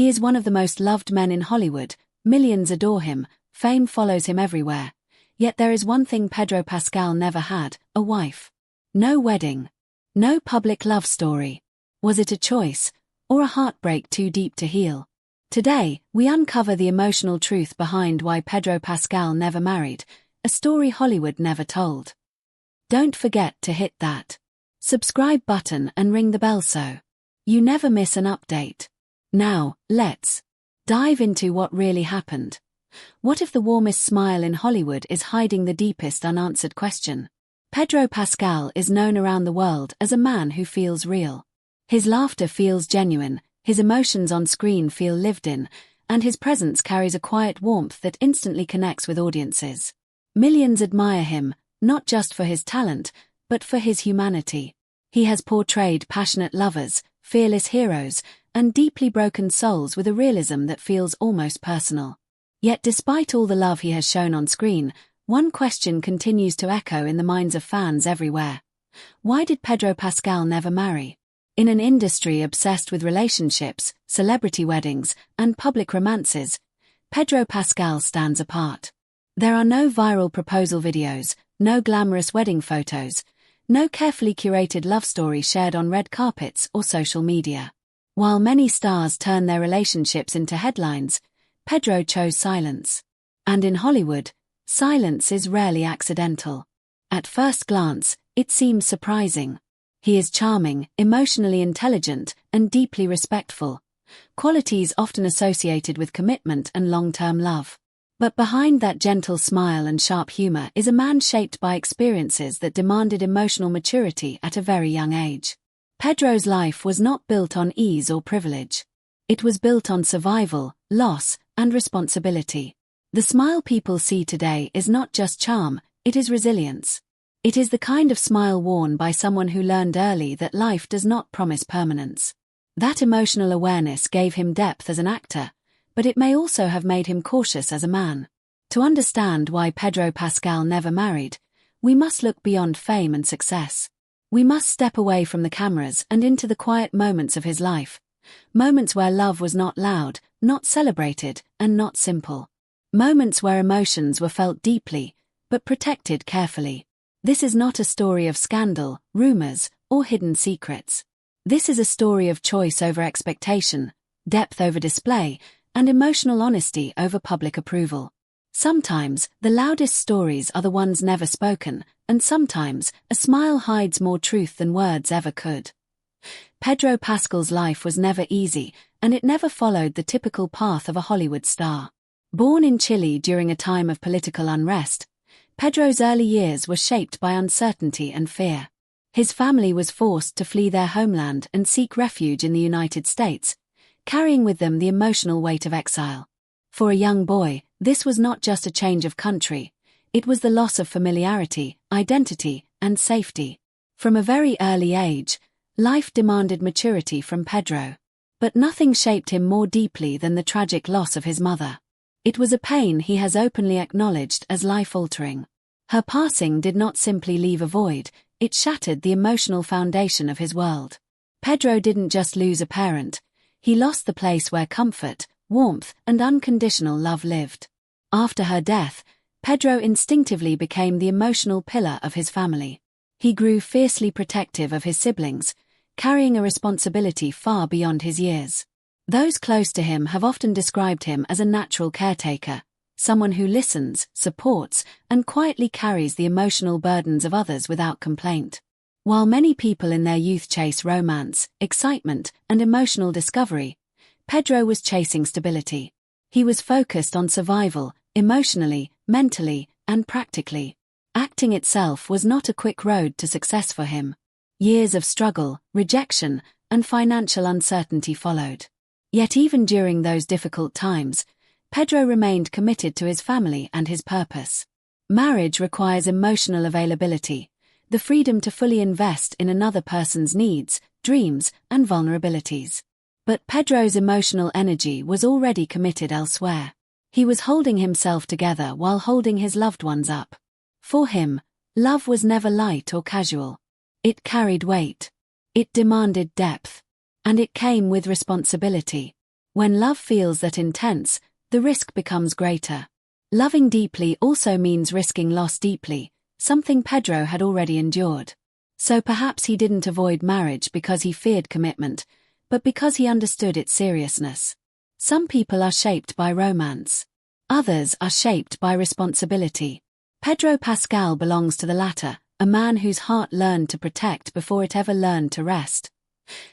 He is one of the most loved men in Hollywood, millions adore him, fame follows him everywhere. Yet there is one thing Pedro Pascal never had: a wife. No wedding. No public love story. Was it a choice, or a heartbreak too deep to heal? Today, we uncover the emotional truth behind why Pedro Pascal never married, a story Hollywood never told. Don't forget to hit that subscribe button and ring the bell so you never miss an update. Now, let's dive into what really happened. What if the warmest smile in Hollywood is hiding the deepest unanswered question? Pedro Pascal is known around the world as a man who feels real. His laughter feels genuine, his emotions on screen feel lived in, and his presence carries a quiet warmth that instantly connects with audiences. Millions admire him, not just for his talent, but for his humanity. He has portrayed passionate lovers, fearless heroes, and deeply broken souls with a realism that feels almost personal. Yet despite all the love he has shown on screen, one question continues to echo in the minds of fans everywhere. Why did Pedro Pascal never marry? In an industry obsessed with relationships, celebrity weddings, and public romances, Pedro Pascal stands apart. There are no viral proposal videos, no glamorous wedding photos, no carefully curated love story shared on red carpets or social media. While many stars turn their relationships into headlines, Pedro chose silence. And in Hollywood, silence is rarely accidental. At first glance, it seems surprising. He is charming, emotionally intelligent, and deeply respectful, qualities often associated with commitment and long-term love. But behind that gentle smile and sharp humor is a man shaped by experiences that demanded emotional maturity at a very young age. Pedro's life was not built on ease or privilege. It was built on survival, loss, and responsibility. The smile people see today is not just charm, it is resilience. It is the kind of smile worn by someone who learned early that life does not promise permanence. That emotional awareness gave him depth as an actor, but it may also have made him cautious as a man. To understand why Pedro Pascal never married, we must look beyond fame and success. We must step away from the cameras and into the quiet moments of his life. Moments where love was not loud, not celebrated, and not simple. Moments where emotions were felt deeply, but protected carefully. This is not a story of scandal, rumors, or hidden secrets. This is a story of choice over expectation, depth over display, and emotional honesty over public approval. Sometimes, the loudest stories are the ones never spoken, and sometimes, a smile hides more truth than words ever could. Pedro Pascal's life was never easy, and it never followed the typical path of a Hollywood star. Born in Chile during a time of political unrest, Pedro's early years were shaped by uncertainty and fear. His family was forced to flee their homeland and seek refuge in the United States, carrying with them the emotional weight of exile. For a young boy, this was not just a change of country, it was the loss of familiarity, identity, and safety. From a very early age, life demanded maturity from Pedro. But nothing shaped him more deeply than the tragic loss of his mother. It was a pain he has openly acknowledged as life-altering. Her passing did not simply leave a void, it shattered the emotional foundation of his world. Pedro didn't just lose a parent, he lost the place where comfort, warmth, and unconditional love lived. After her death, Pedro instinctively became the emotional pillar of his family. He grew fiercely protective of his siblings, carrying a responsibility far beyond his years. Those close to him have often described him as a natural caretaker, someone who listens, supports, and quietly carries the emotional burdens of others without complaint. While many people in their youth chase romance, excitement, and emotional discovery, Pedro was chasing stability. He was focused on survival, emotionally, mentally, and practically. Acting itself was not a quick road to success for him. Years of struggle, rejection, and financial uncertainty followed. Yet even during those difficult times, Pedro remained committed to his family and his purpose. Marriage requires emotional availability, the freedom to fully invest in another person's needs, dreams, and vulnerabilities. But Pedro's emotional energy was already committed elsewhere. He was holding himself together while holding his loved ones up. For him, love was never light or casual. It carried weight. It demanded depth. And it came with responsibility. When love feels that intense, the risk becomes greater. Loving deeply also means risking loss deeply, something Pedro had already endured. So perhaps he didn't avoid marriage because he feared commitment, but because he understood its seriousness. Some people are shaped by romance. Others are shaped by responsibility. Pedro Pascal belongs to the latter, a man whose heart learned to protect before it ever learned to rest.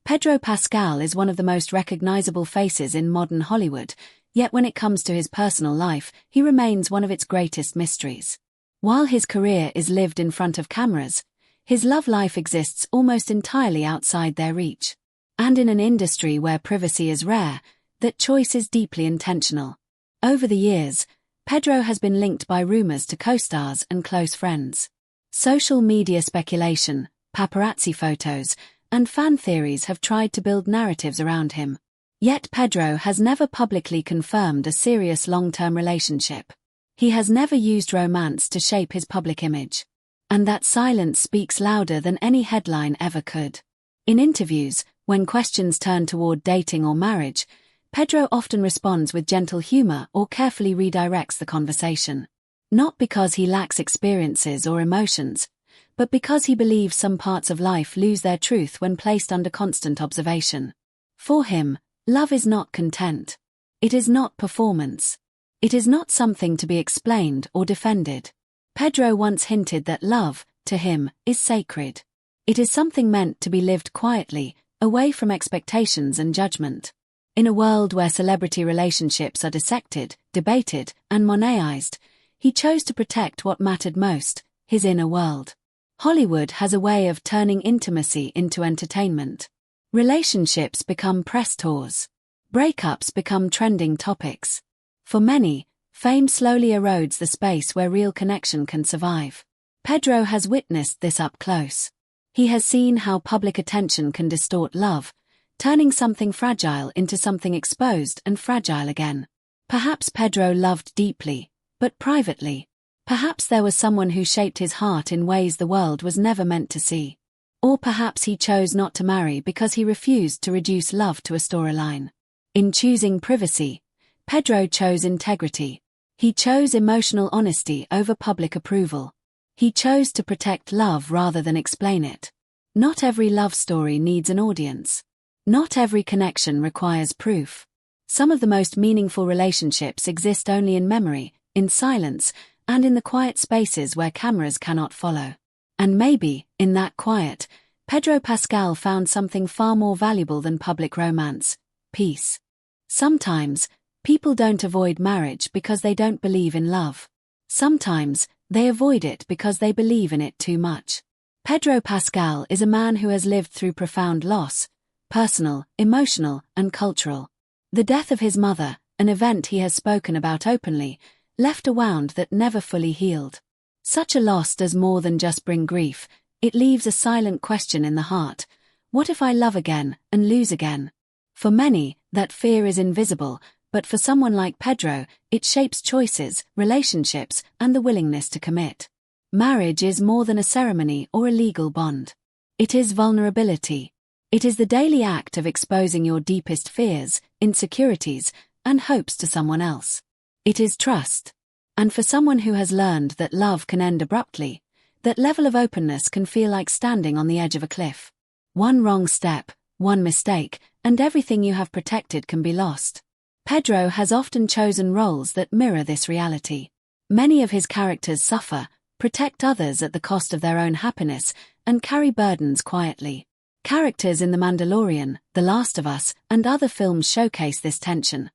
Pedro Pascal is one of the most recognizable faces in modern Hollywood, yet when it comes to his personal life, he remains one of its greatest mysteries. While his career is lived in front of cameras, his love life exists almost entirely outside their reach. And in an industry where privacy is rare, that choice is deeply intentional. Over the years, Pedro has been linked by rumors to co-stars and close friends. Social media speculation, paparazzi photos, and fan theories have tried to build narratives around him. Yet Pedro has never publicly confirmed a serious long-term relationship. He has never used romance to shape his public image. And that silence speaks louder than any headline ever could. In interviews, when questions turn toward dating or marriage, Pedro often responds with gentle humor or carefully redirects the conversation. Not because he lacks experiences or emotions, but because he believes some parts of life lose their truth when placed under constant observation. For him, love is not content. It is not performance. It is not something to be explained or defended. Pedro once hinted that love, to him, is sacred. It is something meant to be lived quietly, away from expectations and judgment. In a world where celebrity relationships are dissected, debated, and monetized, he chose to protect what mattered most, his inner world. Hollywood has a way of turning intimacy into entertainment. Relationships become press tours. Breakups become trending topics. For many, fame slowly erodes the space where real connection can survive. Pedro has witnessed this up close. He has seen how public attention can distort love, turning something fragile into something exposed and fragile again. Perhaps Pedro loved deeply, but privately. Perhaps there was someone who shaped his heart in ways the world was never meant to see. Or perhaps he chose not to marry because he refused to reduce love to a storyline. In choosing privacy, Pedro chose integrity. He chose emotional honesty over public approval. He chose to protect love rather than explain it. Not every love story needs an audience. Not every connection requires proof. Some of the most meaningful relationships exist only in memory, in silence, and in the quiet spaces where cameras cannot follow. And maybe, in that quiet, Pedro Pascal found something far more valuable than public romance: peace. Sometimes, people don't avoid marriage because they don't believe in love. Sometimes, they avoid it because they believe in it too much. Pedro Pascal is a man who has lived through profound loss, personal, emotional, and cultural. The death of his mother, an event he has spoken about openly, left a wound that never fully healed. Such a loss does more than just bring grief, it leaves a silent question in the heart: what if I love again and lose again? For many, that fear is invisible, but for someone like Pedro, it shapes choices, relationships, and the willingness to commit. Marriage is more than a ceremony or a legal bond. It is vulnerability. It is the daily act of exposing your deepest fears, insecurities, and hopes to someone else. It is trust. And for someone who has learned that love can end abruptly, that level of openness can feel like standing on the edge of a cliff. One wrong step, one mistake, and everything you have protected can be lost. Pedro has often chosen roles that mirror this reality. Many of his characters suffer, protect others at the cost of their own happiness, and carry burdens quietly. Characters in The Mandalorian, The Last of Us, and other films showcase this tension.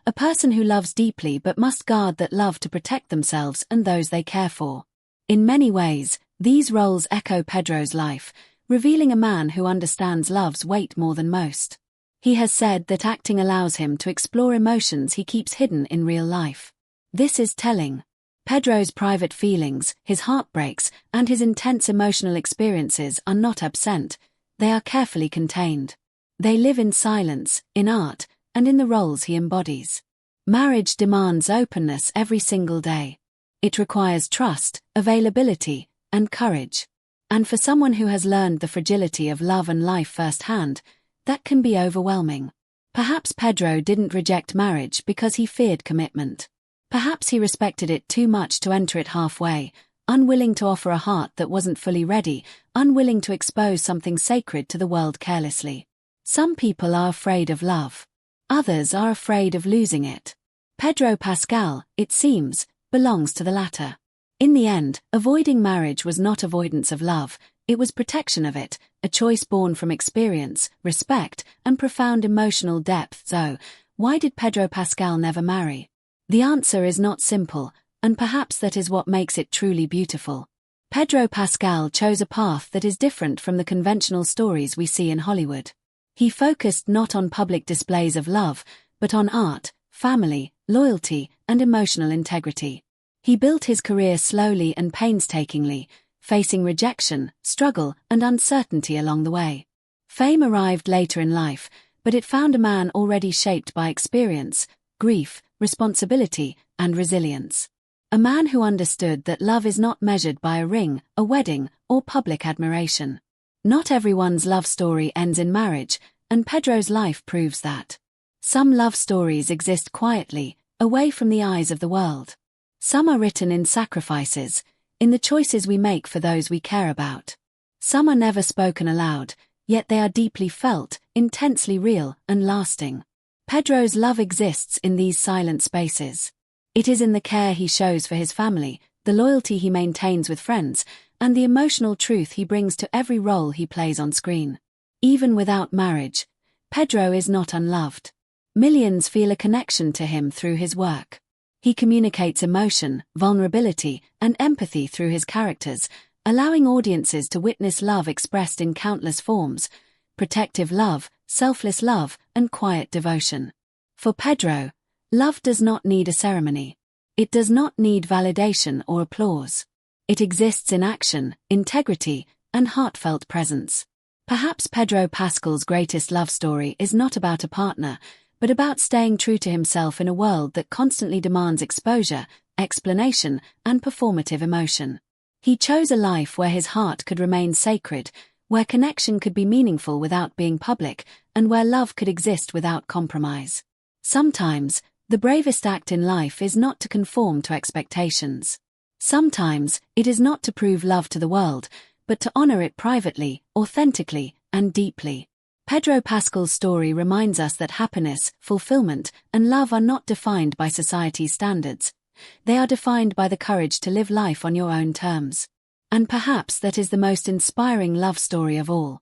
A person who loves deeply but must guard that love to protect themselves and those they care for. In many ways, these roles echo Pedro's life, revealing a man who understands love's weight more than most. He has said that acting allows him to explore emotions he keeps hidden in real life. This is telling. Pedro's private feelings, his heartbreaks, and his intense emotional experiences are not absent. They are carefully contained. They live in silence, in art, and in the roles he embodies. Marriage demands openness every single day. It requires trust, availability, and courage. And for someone who has learned the fragility of love and life firsthand, that can be overwhelming. Perhaps Pedro didn't reject marriage because he feared commitment. Perhaps he respected it too much to enter it halfway, unwilling to offer a heart that wasn't fully ready, unwilling to expose something sacred to the world carelessly. Some people are afraid of love. Others are afraid of losing it. Pedro Pascal, it seems, belongs to the latter. In the end, avoiding marriage was not avoidance of love, it was protection of it, a choice born from experience, respect, and profound emotional depth. So, why did Pedro Pascal never marry? The answer is not simple, and perhaps that is what makes it truly beautiful. Pedro Pascal chose a path that is different from the conventional stories we see in Hollywood. He focused not on public displays of love, but on art, family, loyalty, and emotional integrity. He built his career slowly and painstakingly, facing rejection, struggle, and uncertainty along the way. Fame arrived later in life, but it found a man already shaped by experience, grief, responsibility, and resilience. A man who understood that love is not measured by a ring, a wedding, or public admiration. Not everyone's love story ends in marriage, and Pedro's life proves that. Some love stories exist quietly, away from the eyes of the world. Some are written in sacrifices, in the choices we make for those we care about. Some are never spoken aloud, yet they are deeply felt, intensely real, and lasting. Pedro's love exists in these silent spaces. It is in the care he shows for his family, the loyalty he maintains with friends, and the emotional truth he brings to every role he plays on screen. Even without marriage, Pedro is not unloved. Millions feel a connection to him through his work. He communicates emotion, vulnerability, and empathy through his characters, allowing audiences to witness love expressed in countless forms: protective love, selfless love, and quiet devotion. For Pedro, love does not need a ceremony. It does not need validation or applause. It exists in action, integrity, and heartfelt presence. Perhaps Pedro Pascal's greatest love story is not about a partner, but about staying true to himself in a world that constantly demands exposure, explanation, and performative emotion. He chose a life where his heart could remain sacred, where connection could be meaningful without being public, and where love could exist without compromise. Sometimes, the bravest act in life is not to conform to expectations. Sometimes, it is not to prove love to the world, but to honor it privately, authentically, and deeply. Pedro Pascal's story reminds us that happiness, fulfillment, and love are not defined by society's standards. They are defined by the courage to live life on your own terms. And perhaps that is the most inspiring love story of all.